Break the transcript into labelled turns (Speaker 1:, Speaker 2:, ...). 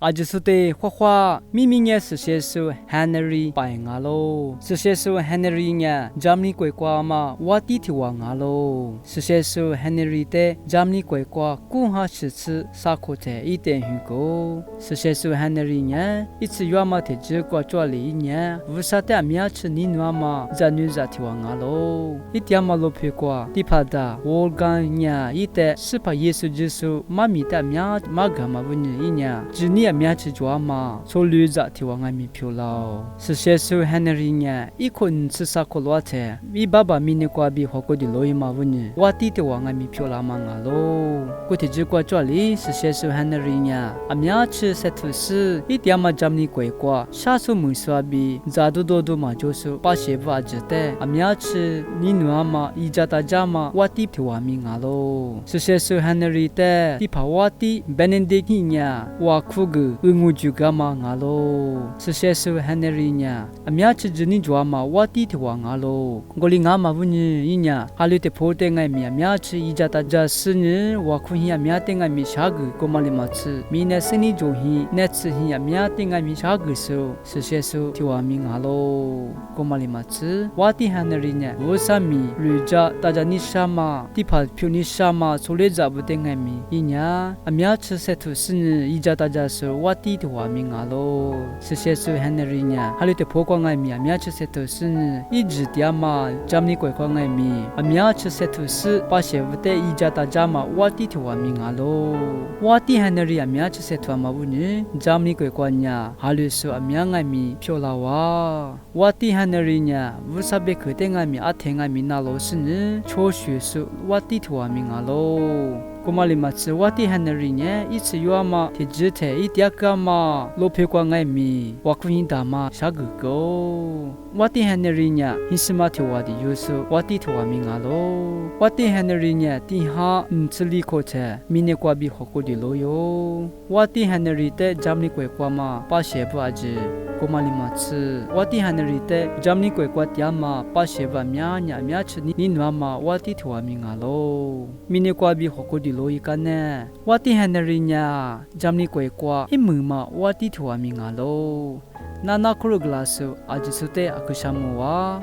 Speaker 1: 阿吉苏的花花咪咪呀是些数 Henry 拜我喽，是些数 Henry 呀 Germany 鬼瓜嘛我弟弟我我喽，是些数 Henry 的 Germany 鬼瓜顾哈是次萨库特一点虚构，是些数 Henry 呀一次约嘛的结果做了一年，无啥的面吃你诺嘛在女在提我我喽，一点嘛罗皮瓜地帕达我干呀一的是把耶稣基督妈咪的面嘛个嘛不呢一年，只你面吃做嘛，所以在提我我咪漂lao，是些数 Henry 呀一คน是啥个罗特，一爸爸咪呢瓜比好过的罗伊嘛不呢，我弟弟我我咪漂lao嘛我喽，过的结果做里是些数 Henry 呀，面吃些土是一点嘛咱们鬼瓜，下数没说比，咋多嘛就是把些不阿只的，面吃你诺嘛一家大家嘛我弟弟我咪我喽，是些数 Henry 的，地怕我弟 Benedict 呀，我哭个。ungu juga ma ngalo sesesu Henry nya amya chjini jwa ma wati thwa ngalo goli nga ma bunyi inya halute phote ngai mi amya chi ijata ja sni wa khu hi amya te ngai mi shag ko mali ma chi mi ne sni jo hi ne chi hi amya te ngai mi shag so sesesu thwa mi ngalo ko mali ma chi wati Henry nya wo sa mi luja ta ja ni shama ti pha phyu ni shama sole ja bu te ngai mi inya amya chi se thu sni ijata ja so wati thwa mi ngalo sesesu Henry nya halute pho ko ngai mi amya chi se thu sni i ji tia ma jamni ko ko ngai mi amya chi se thu si pa she vte ijata ja ma wati thwa mi ngalo wati Henry amya chi se thwa ma bu ni jamni ko ko nya halu so amya ngai mi phyo la wa wati Henry nya vu sa be khote ngai mi a the ngai mi na lo sni cho shue su wati thwa mi ngalo kumali matsu wati Henry nya itsu yuama te jite itiaka ma lope kwa ngai mi wakuhin dama shagu go wati Henry nya hisima te wadi yusu wati thwa mi ngalo wati Henry nya ti ha ntsli ko che mine kwa bi hoko di lo yo wati Henry te jamni kwe kwa ma pa she ba ji kumali matsu wati Henry te jamni kwe kwa tia ma pa she ba mya chi ni nwa ma wati thwa mi ngalo mine kwa bi hoko di lo ikane wati Henry nya jamni kwe kwa himu ma wati thwa mi ngalo nana kuru glasu ajisute akushamu wa